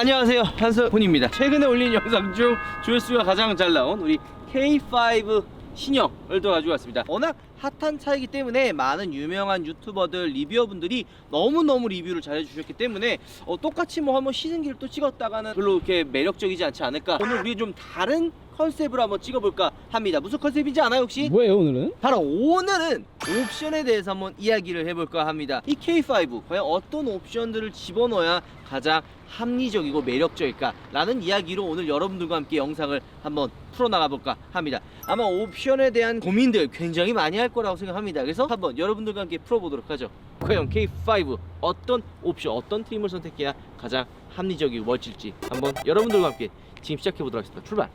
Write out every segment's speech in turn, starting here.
안녕하세요, 한석훈입니다. 최근에 올린 영상 중 조회수가 가장 잘 나온 우리 K5 신형을 또 가지고 왔습니다. 워낙 핫한 차이기 때문에 많은 유명한 유튜버들, 리뷰어분들이 너무너무 리뷰를 잘 해주셨기 때문에 똑같이 뭐 한번 시승기를 또 찍었다가는 별로 이렇게 매력적이지 않지 않을까. 오늘 우리 좀 다른 컨셉으로 한번 찍어볼까 합니다. 무슨 컨셉인지 아나요 혹시? 뭐예요 오늘은? 바로 오늘은 옵션에 대해서 한번 이야기를 해볼까 합니다. 이 K5 과연 어떤 옵션들을 집어넣어야 가장 합리적이고 매력적일까 라는 이야기로 오늘 여러분들과 함께 영상을 한번 풀어나가볼까 합니다. 아마 옵션에 대한 고민들 굉장히 많이 할 거라고 생각합니다. 그래서 한번 여러분들과 함께 풀어보도록 하죠. 과연 K5 어떤 옵션, 어떤 트림을 선택해야 가장 합리적이고 멋질지 한번 여러분들과 함께 지금 시작해보도록 하겠습니다. 출발!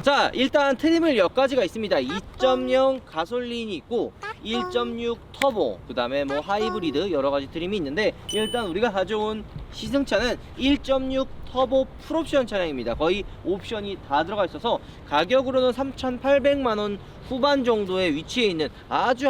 자, 일단 트림을 몇 가지가 있습니다. 2.0 가솔린이 있고 1.6 터보, 그 다음에 뭐 하이브리드 여러가지 트림이 있는데, 일단 우리가 가져온 시승차는 1.6 터보 풀옵션 차량입니다. 거의 옵션이 다 들어가 있어서 가격으로는 3,800만원 후반 정도에 위치해 있는 아주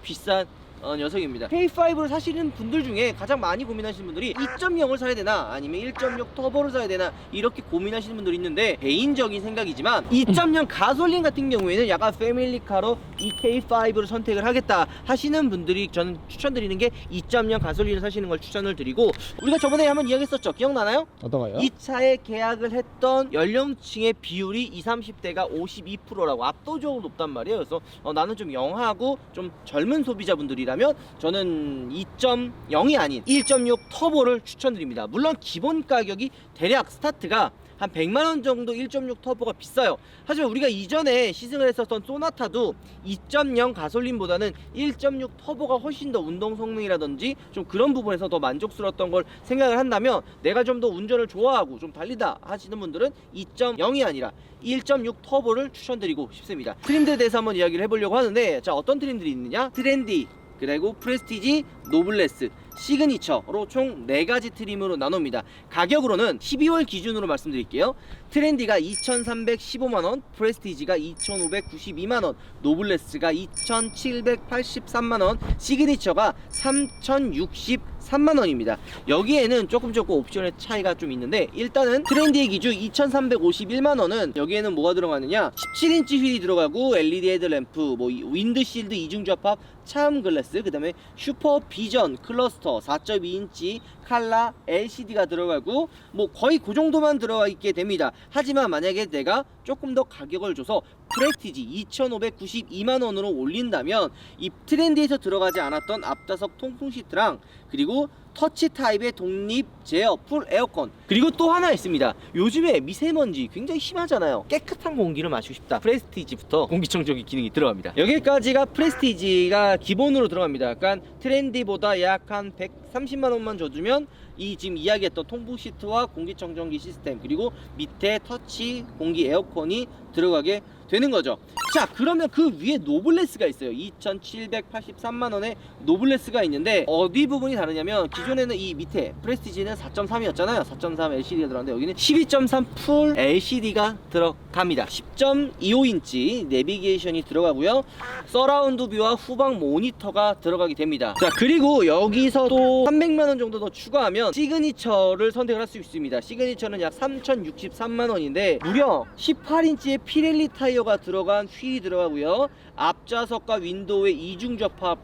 비싼 녀석입니다. K5를 사시는 분들 중에 가장 많이 고민하시는 분들이 2.0을 사야 되나 아니면 1.6 터보를 사야 되나 이렇게 고민하시는 분들이 있는데, 개인적인 생각이지만 2.0 가솔린 같은 경우에는 약간 패밀리카로 이 K5를 선택을 하겠다 하시는 분들이 저는 추천드리는 게 2.0 가솔린을 사시는 걸 추천을 드리고, 우리가 저번에 한번 이야기했었죠. 기억나나요? 어떤 거요? 이 차에 계약을 했던 연령층의 비율이 20, 30대가 52%라고 압도적으로 높단 말이에요. 그래서 나는 좀 영하고 좀 젊은 소비자분들이라면 저는 2.0이 아닌 1.6 터보를 추천드립니다. 물론 기본 가격이 대략 스타트가 한 100만원 정도 1.6 터보가 비싸요. 하지만 우리가 이전에 시승을 했었던 소나타도 2.0 가솔린보다는 1.6 터보가 훨씬 더 운동 성능이라든지 좀 그런 부분에서 더 만족스러웠던 걸 생각을 한다면, 내가 좀 더 운전을 좋아하고 좀 달리다 하시는 분들은 2.0이 아니라 1.6 터보를 추천드리고 싶습니다. 트림들에 대해서 한번 이야기를 해보려고 하는데, 자, 어떤 트림들이 있느냐? 트렌디, 그리고 프레스티지, 노블레스, 시그니처로 총 4가지 트림으로 나눕니다. 가격으로는 12월 기준으로 말씀드릴게요. 트렌디가 2,315만원, 프레스티지가 2,592만원, 노블레스가 2,783만원, 시그니처가 3,063만원입니다. 여기에는 조금 옵션의 차이가 좀 있는데, 일단은 트렌디의 기준 2,351만원은 여기에는 뭐가 들어가느냐, 17인치 휠이 들어가고 LED 헤드램프, 뭐 윈드실드 이중접합 차음 글래스, 그 다음에 슈퍼 비전 클러스터 4.2인치 칼라 LCD가 들어가고, 뭐 거의 그 정도만 들어가 있게 됩니다. 하지만 만약에 내가 조금 더 가격을 줘서 프레스티지 2,592만원으로 올린다면 이 트렌디에서 들어가지 않았던 앞좌석 통풍 시트랑, 그리고 터치 타입의 독립 제어 풀 에어컨, 그리고 또 하나 있습니다. 요즘에 미세먼지 굉장히 심하잖아요. 깨끗한 공기를 마시고 싶다, 프레스티지부터 공기청정기 기능이 들어갑니다. 여기까지가 프레스티지가 기본으로 들어갑니다. 약간 트렌디보다 약 한 130만원만 줘주면 이 지금 이야기했던 통풍 시트와 공기청정기 시스템, 그리고 밑에 터치 공기 에어컨이 들어가게 되는 거죠. 자, 그러면 그 위에 노블레스가 있어요. 2,783만원의 노블레스가 있는데, 어디 부분이 다르냐면, 기존에는 이 밑에 프레스티지는 4.3이었잖아요 4.3 LCD가 들어갔는데 여기는 12.3 풀 LCD가 들어갑니다. 10.25인치 내비게이션이 들어가고요, 서라운드 뷰와 후방 모니터가 들어가게 됩니다. 자, 그리고 여기서 또 300만원 정도 더 추가하면 시그니처를 선택을 할 수 있습니다. 시그니처는 약 3,063만원인데 무려 18인치의 피렐리 타이어가 들어간 휠이 들어가고요, 앞좌석과 윈도우의 이중접합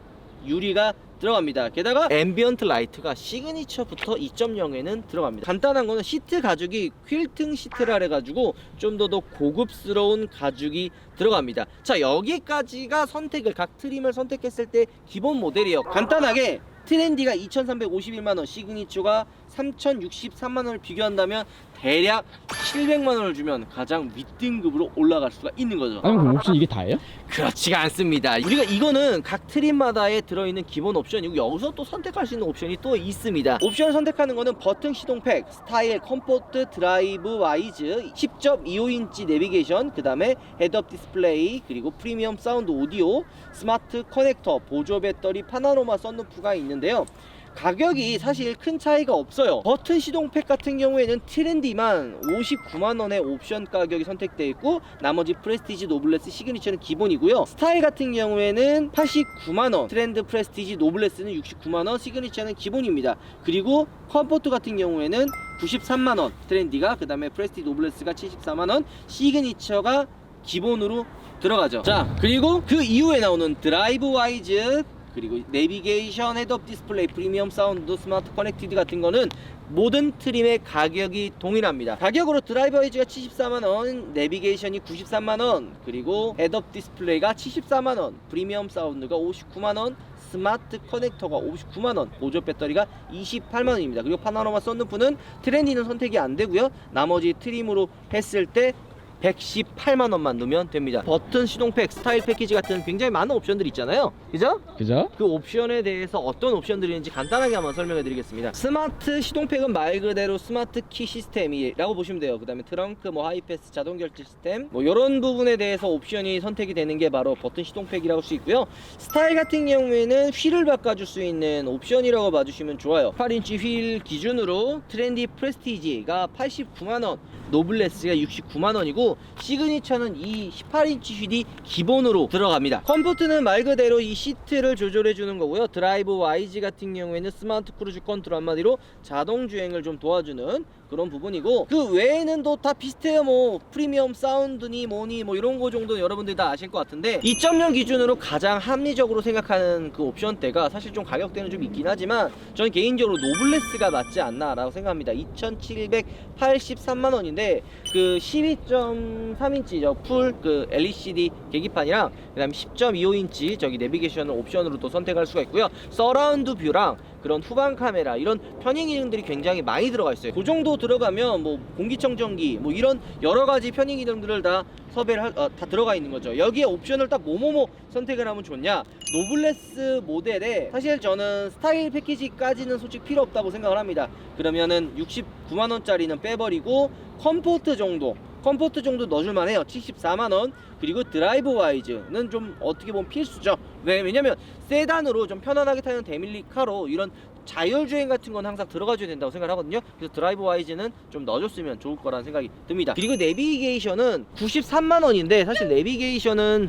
유리가 들어갑니다. 게다가 앰비언트 라이트가 시그니처부터 2.0에는 들어갑니다. 간단한 거는 시트 가죽이 퀼팅 시트라 해가지고 좀 더 고급스러운 가죽이 들어갑니다. 자, 여기까지가 선택을, 각 트림을 선택했을 때 기본 모델이에요. 간단하게 트렌디가 2,351만원, 시그니처가 3,063만원을 비교한다면 대략 700만원을 주면 가장 윗등급으로 올라갈 수가 있는 거죠. 아니 그럼 옵션 이게 다예요? 그렇지가 않습니다. 우리가 이거는 각 트림마다에 들어있는 기본 옵션이고, 여기서 또 선택할 수 있는 옵션이 또 있습니다. 옵션을 선택하는 거는 버튼 시동팩, 스타일, 컴포트, 드라이브 와이즈, 10.25인치 내비게이션, 그 다음에 헤드업 디스플레이, 그리고 프리미엄 사운드 오디오, 스마트 커넥터, 보조 배터리, 파나로마 썬루프가 있는데요. 가격이 사실 큰 차이가 없어요. 버튼 시동팩 같은 경우에는 트렌디만 59만원의 옵션 가격이 선택되어 있고 나머지 프레스티지, 노블레스, 시그니처는 기본이고요. 스타일 같은 경우에는 89만원, 트렌드, 프레스티지, 노블레스는 69만원, 시그니처는 기본입니다. 그리고 컴포트 같은 경우에는 93만원, 트렌디가, 그 다음에 프레스티지, 노블레스가 74만원, 시그니처가 기본으로 들어가죠. 자, 그리고 그 이후에 나오는 드라이브 와이즈, 그리고 내비게이션, 헤드업 디스플레이, 프리미엄 사운드, 스마트 커넥티드 같은 거는 모든 트림의 가격이 동일합니다. 가격으로 드라이버 와이즈가 74만원, 내비게이션이 93만원, 그리고 헤드업 디스플레이가 74만원, 프리미엄 사운드가 59만원, 스마트 커넥터가 59만원, 보조 배터리가 28만원입니다. 그리고 파노라마 썬루프는 트렌디는 선택이 안 되고요. 나머지 트림으로 했을 때 118만원만 넣으면 됩니다. 버튼, 시동팩, 스타일 패키지 같은 굉장히 많은 옵션들이 있잖아요. 그죠? 그 옵션에 대해서 어떤 옵션들이 있는지 간단하게 한번 설명해 드리겠습니다. 스마트 시동팩은 말 그대로 스마트 키 시스템이라고 보시면 돼요. 그 다음에 트렁크, 하이패스, 자동 결제 시스템, 이런 부분에 대해서 옵션이 선택이 되는 게 바로 버튼 시동팩이라고 할 수 있고요. 스타일 같은 경우에는 휠을 바꿔줄 수 있는 옵션이라고 봐주시면 좋아요. 8인치 휠 기준으로 트렌디 프레스티지가 89만원, 노블레스가 69만원이고 시그니처는 이 18인치 휠이 기본으로 들어갑니다. 컴포트는 말 그대로 이 시트를 조절해 주는 거고요. 드라이브 와이즈 같은 경우에는 스마트 크루즈 컨트롤, 한마디로 자동 주행을 좀 도와주는 그런 부분이고, 그 외에는 또 다 비슷해요. 프리미엄 사운드니 뭐니 이런 거 정도는 여러분들이 다 아실 것 같은데, 2.0 기준으로 가장 합리적으로 생각하는 그 옵션대가 사실 좀 가격대는 좀 있긴 하지만 저는 개인적으로 노블레스가 맞지 않나 라고 생각합니다. 2,783만원인데 그 12.3인치 풀 그 LED 계기판이랑 그 다음에 10.25인치 저기 내비게이션을 옵션으로 또 선택할 수가 있고요. 서라운드 뷰랑 그런 후방 카메라, 이런 편의 기능들이 굉장히 많이 들어가 있어요. 그 정도 들어가면 공기청정기 이런 여러 가지 편의 기능들을 다 섭외를 다 들어가 있는 거죠. 여기에 옵션을 딱 뭐뭐뭐 선택을 하면 좋냐, 노블레스 모델에 사실 저는 스타일 패키지까지는 솔직히 필요 없다고 생각을 합니다. 그러면은 69만원짜리는 빼버리고 컴포트 정도 넣어줄만 해요. 74만원. 그리고 드라이브 와이즈는 좀 어떻게 보면 필수죠. 왜냐면 세단으로 좀 편안하게 타는 데밀리카로 이런 자율주행 같은 건 항상 들어가줘야 된다고 생각을 하거든요. 그래서 드라이브 와이즈는 좀 넣어줬으면 좋을 거라는 생각이 듭니다. 그리고 내비게이션은 93만원인데 사실 내비게이션은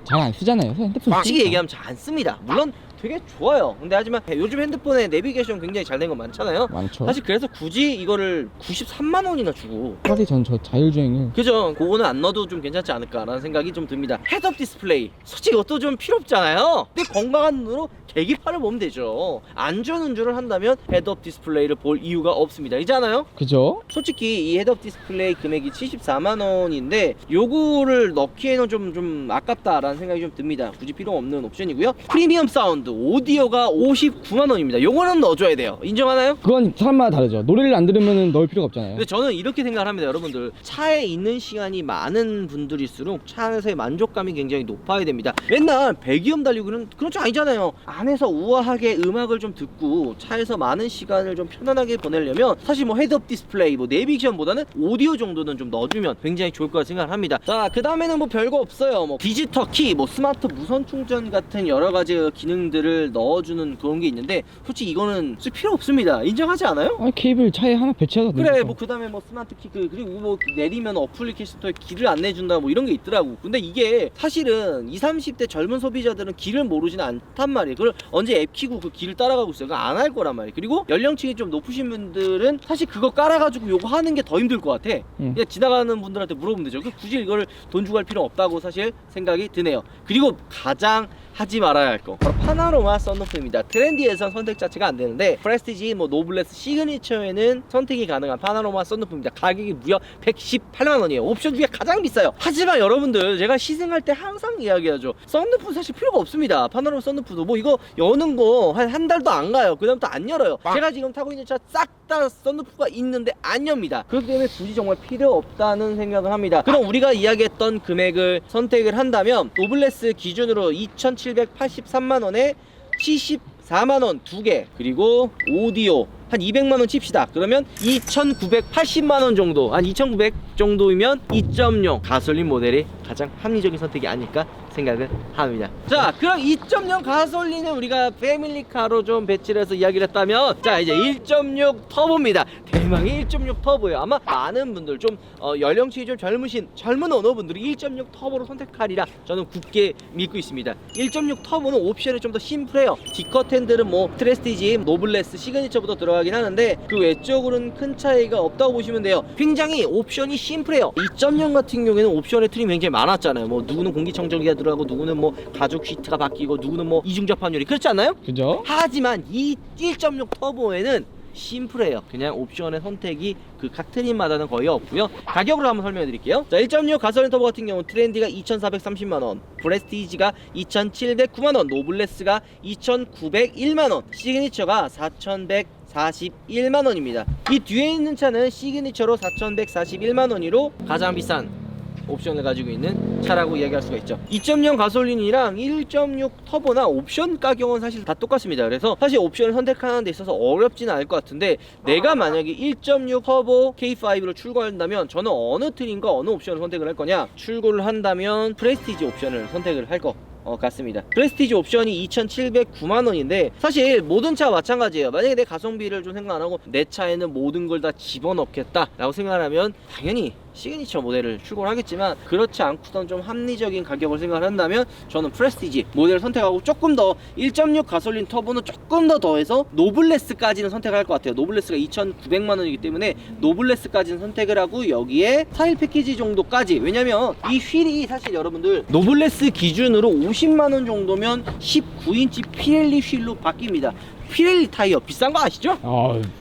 잘 안 쓰잖아요. 핸드폰 솔직히 얘기하면 잘 안 씁니다. 물론 되게 좋아요. 근데 하지만 요즘 핸드폰에 내비게이션 굉장히 잘 된 거 많잖아요. 많죠. 사실 그래서 굳이 이거를 93만원이나 주고 차라리 전 저 자율주행을 그죠? 그거는 안 넣어도 좀 괜찮지 않을까라는 생각이 좀 듭니다. 헤드업 디스플레이 솔직히 이것도 좀 필요 없잖아요. 근데 건강한 눈으로 계기판을 보면 되죠. 안전운전을 한다면 헤드업 디스플레이를 볼 이유가 없습니다. 이잖아요? 그죠? 솔직히 이 헤드업 디스플레이 금액이 74만원인데 요거를 넣기에는 좀 아깝다라는 생각이 좀 듭니다. 굳이 필요 없는 옵션이고요. 프리미엄 사운드 오디오가 59만원입니다. 요거는 넣어줘야 돼요. 인정하나요? 그건 사람마다 다르죠. 노래를 안 들으면 넣을 필요가 없잖아요. 근데 저는 이렇게 생각을 합니다. 여러분들, 차에 있는 시간이 많은 분들일수록 차 안에서의 만족감이 굉장히 높아야 됩니다. 맨날 배기음 달리고 그런 줄 아니잖아요. 안에서 우아하게 음악을 좀 듣고 차에서 많은 시간을 좀 편안하게 보내려면 사실 헤드업 디스플레이, 내비게이션보다는 오디오 정도는 좀 넣어주면 굉장히 좋을 거라 생각을 합니다. 자, 그 다음에는 별거 없어요. 디지털 키, 스마트 무선 충전 같은 여러 가지 기능들을 넣어주는 그런 게 있는데 솔직히 이거는 쓸 필요 없습니다. 인정하지 않아요? 아니, 케이블 차에 하나 배치하다 그래, 그 다음에 스마트 키, 그리고 내리면 어플리케이션 통해 길을 안내준다 이런 게 있더라고. 근데 이게 사실은 20, 30대 젊은 소비자들은 길을 모르지는 않단 말이에요. 그걸 언제 앱 키고 그 길을 따라가고 있어요. 그거 안 할 거란 말이에요. 그리고 연령층이 좀 높으신 분들은 사실 그거 깔아가지고 요거 하는 게 더 힘들 것 같아. 그냥 지나가는 분들한테 물어보면 되죠. 굳이 이거를 돈 주고 할 필요 없다고 사실 생각이 드네요. 그리고 가장 하지 말아야 할 거, 바로 파노라마 썬루프입니다. 트렌디에선 선택 자체가 안 되는데 프레스티지, 노블레스, 시그니처에는 선택이 가능한 파노라마 썬루프입니다. 가격이 무려 118만원이에요. 옵션 중에 가장 비싸요. 하지만 여러분들, 제가 시승할 때 항상 이야기하죠. 썬루프 사실 필요가 없습니다. 파노라마 썬루프도 이거 여는 거 한 달도 안 가요. 그 다음부터 안 열어요. 제가 지금 타고 있는 차 싹 다 썬루프가 있는데 안 엽니다. 그렇기 때문에 굳이 정말 필요 없다는 생각을 합니다. 그럼 우리가 이야기했던 금액을 선택을 한다면 노블레스 기준으로 2,783만원에 74만원 2개, 그리고 오디오 한 200만원 칩시다. 그러면 2,980만원 정도, 한 2,900 정도이면 2.0 가솔린 모델이 가장 합리적인 선택이 아닐까 생각을 합니다. 자, 그럼 2.0 가솔린은 우리가 패밀리카로 좀 배치를 해서 이야기를 했다면, 자, 이제 1.6 터보입니다. 대망의 1.6 터보예요. 아마 많은 분들 좀 연령층이 좀 젊은 언어분들이 1.6 터보로 선택하리라 저는 굳게 믿고 있습니다. 1.6 터보는 옵션이 좀 더 심플해요. D컷 핸들은 뭐 프레스티지, 노블레스, 시그니처부터 들어가긴 하는데 그 외적으로는 큰 차이가 없다고 보시면 돼요. 굉장히 옵션이 심플해요. 2.0 같은 경우에는 옵션의 틀이 굉장히 많았잖아요. 뭐 누구는 공기청정기가 들어가고, 누구는 뭐 가죽 시트가 바뀌고, 누구는 뭐 이중접합률이, 그렇지 않나요? 그죠? 하지만 이 1.6 터보에는 심플해요. 그냥 옵션의 선택이 그 각 트림마다는 거의 없고요. 가격으로 한번 설명해 드릴게요. 자, 1.6 가솔린 터보 같은 경우는 트렌디가 2,430만원, 프레스티지가 2,709만원, 노블레스가 2,901만원, 시그니처가 4,141만원입니다. 이 뒤에 있는 차는 시그니처로 4,141만원으로 가장 비싼 옵션을 가지고 있는 차라고 이야기할 수가 있죠. 2.0 가솔린이랑 1.6 터보나 옵션 가격은 사실 다 똑같습니다. 그래서 사실 옵션을 선택하는 데 있어서 어렵지는 않을 것 같은데, 내가 만약에 1.6 터보 K5를 출고한다면 저는 어느 트림과 어느 옵션을 선택을 할 거냐, 출고를 한다면 프레스티지 옵션을 선택을 할 거 같습니다. 프레스티지 옵션이 2,709만원인데 사실 모든 차와 마찬가지예요. 만약에 내 가성비를 좀 생각 안 하고 내 차에는 모든 걸 다 집어넣겠다 라고 생각하면 당연히 시그니처 모델을 출고를 하겠지만, 그렇지 않고선 좀 합리적인 가격을 생각을 한다면 저는 프레스티지 모델을 선택하고, 조금 더 1.6 가솔린 터보는 조금 더 더해서 노블레스까지는 선택할 것 같아요. 노블레스가 2,900만원이기 때문에 노블레스까지는 선택을 하고, 여기에 스타일 패키지 정도까지, 왜냐면 이 휠이 사실 여러분들 노블레스 기준으로 50만원 정도면 19인치 피렐리 휠로 바뀝니다. 피렐리 타이어 비싼 거 아시죠?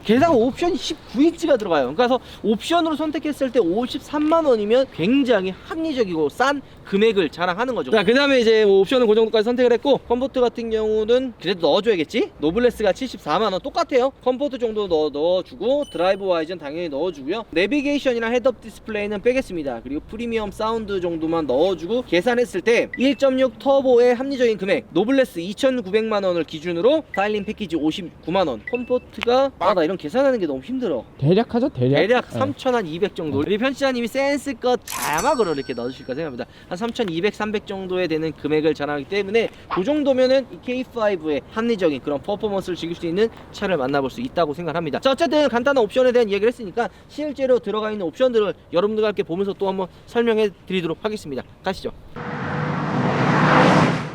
게다가 옵션이 19인치가 들어가요. 그래서 옵션으로 선택했을 때 53만원이면 굉장히 합리적이고 싼 금액을 자랑하는 거죠. 자, 그 다음에 이제 옵션은 그 정도까지 선택을 했고, 컴포트 같은 경우는 그래도 넣어줘야겠지? 노블레스가 74만원 똑같아요. 컴포트 정도 넣어주고, 드라이브 와이즈는 당연히 넣어주고요. 내비게이션이랑 헤드업 디스플레이는 빼겠습니다. 그리고 프리미엄 사운드 정도만 넣어주고, 계산했을 때 1.6 터보의 합리적인 금액, 노블레스 2,900만원을 기준으로 스타일링 패키지 59만원, komfort가 나 이런 계산하는 게 너무 힘들어. 대략 하죠, 대략. 3,200 정도. 우리 편집자님이 센스껏 자막으로 이렇게 넣어주실까 생각합니다. 한 3,200, 300 정도에 되는 금액을 자랑하기 때문에 그 정도면은 이 K5의 합리적인 그런 퍼포먼스를 즐길 수 있는 차를 만나볼 수 있다고 생각합니다. 자, 어쨌든 간단한 옵션에 대한 이야기를 했으니까 실제로 들어가 있는 옵션들을 여러분들과 함께 보면서 또 한번 설명해 드리도록 하겠습니다. 가시죠.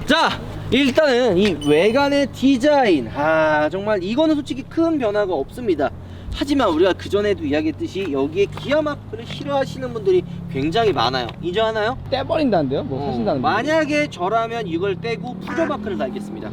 자, 일단은 이 외관의 디자인, 정말 이거는 솔직히 큰 변화가 없습니다. 하지만 우리가 그전에도 이야기했듯이 여기에 기아 마크를 싫어하시는 분들이 굉장히 많아요. 인정하나요? 떼버린다는데요? 뭐 사신다는데. 만약에 저라면 이걸 떼고 푸조 마크를 달겠습니다.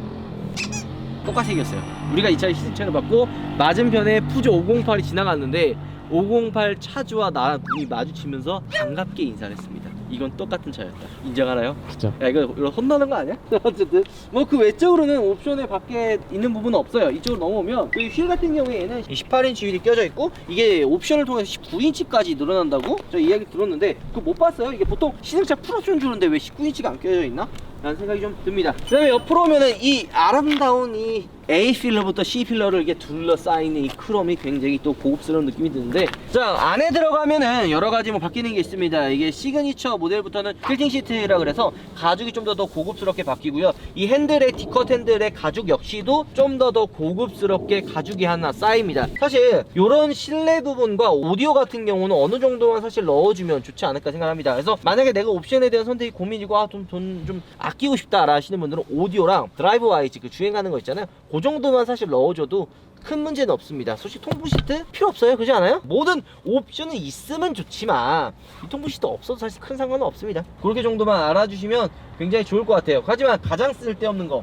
똑같이 생겼어요. 우리가 이 차의 시승차를 받고 맞은편에 푸조 508이 지나갔는데 508 차주와 나 눈이 마주치면서 반갑게 인사를 했습니다. 이건 똑같은 차였다. 인정하나요? 그죠. 야, 이거 혼나는 거 아니야? 어쨌든 뭐 그 외적으로는 옵션에 밖에 있는 부분은 없어요. 이쪽으로 넘어오면 이 휠 같은 경우에는 18인치 휠이 껴져 있고, 이게 옵션을 통해서 19인치까지 늘어난다고 저 이야기 들었는데 그거 못 봤어요. 이게 보통 시승차 풀옵션 주는데 왜 19인치가 안 껴져 있나? 라는 생각이 좀 듭니다. 그 다음에 옆으로 오면은 이 아름다운 이 A 필러부터 C 필러를 이렇게 둘러싸이는 이 크롬이 굉장히 또 고급스러운 느낌이 드는데, 자, 안에 들어가면은 여러 가지 뭐 바뀌는 게 있습니다. 이게 시그니처 모델부터는 퀼팅 시트라 그래서 가죽이 좀 더 고급스럽게 바뀌고요. 이 핸들의 D컷 핸들의 가죽 역시도 좀 더 고급스럽게 가죽이 하나 쌓입니다. 사실 이런 실내 부분과 오디오 같은 경우는 어느 정도만 사실 넣어주면 좋지 않을까 생각합니다. 그래서 만약에 내가 옵션에 대한 선택이 고민이고 돈 좀 아끼고 싶다 하시는 분들은 오디오랑 드라이브 와이즈 그 주행하는 거 있잖아요. 그 정도만 사실 넣어줘도 큰 문제는 없습니다. 솔직히 통부 시트 필요 없어요. 그렇지 않아요? 모든 옵션은 있으면 좋지만 이 통부 시트 없어도 사실 큰 상관은 없습니다. 그렇게 정도만 알아주시면 굉장히 좋을 것 같아요. 하지만 가장 쓸데없는 거,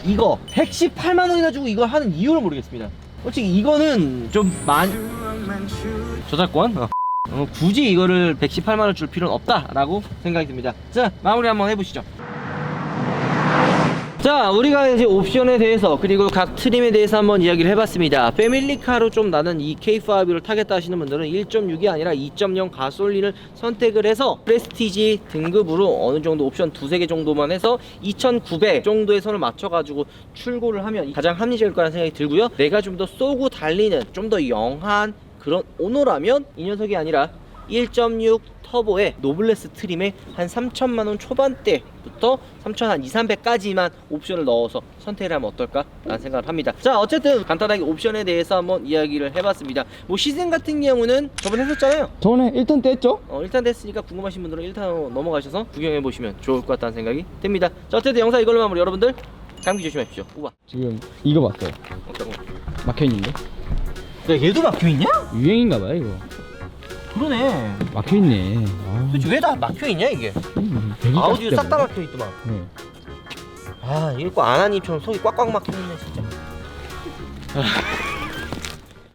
이거 118만원이나 주고 이거 하는 이유를 모르겠습니다. 솔직히 이거는 좀 많이 저작권? 굳이 이거를 118만원 줄 필요는 없다라고 생각이 듭니다. 자, 마무리 한번 해보시죠. 자, 우리가 이제 옵션에 대해서 그리고 각 트림에 대해서 한번 이야기를 해봤습니다. 패밀리카로 좀 나는 이 K5를 타겠다 하시는 분들은 1.6이 아니라 2.0 가솔린을 선택을 해서 프레스티지 등급으로 어느 정도 옵션 두세 개 정도만 해서 2,900 정도의 선을 맞춰가지고 출고를 하면 가장 합리적일 거라는 생각이 들고요. 내가 좀 더 쏘고 달리는 좀 더 영한 그런 오너라면 이 녀석이 아니라 1.6 터보의 노블레스 트림에 한 3천만원 초반대부터 3천 한 2, 300까지만 옵션을 넣어서 선택을 하면 어떨까 라는 생각을 합니다. 자, 어쨌든 간단하게 옵션에 대해서 한번 이야기를 해봤습니다. 뭐 시승 같은 경우는 저번에 했었잖아요. 저번에 1턴 뗐죠? 일단 됐으니까 궁금하신 분들은 1탄으로 넘어가셔서 구경해보시면 좋을 것 같다는 생각이 듭니다. 자, 어쨌든 영상 이걸로 마무리. 여러분들 감기 조심하십시오. 우와, 지금 이거 봤어요. 어떤 거? 막혀있는데? 야, 얘도 막혀있냐? 유행인가봐요 이거. 그러네. 막혀있네. 도대체 왜 다 막혀있냐 이게? 아우디도 싹 다 막혀있더만. 네. 아, 이거 아나님처럼 속이 꽉꽉 막혀있네 진짜.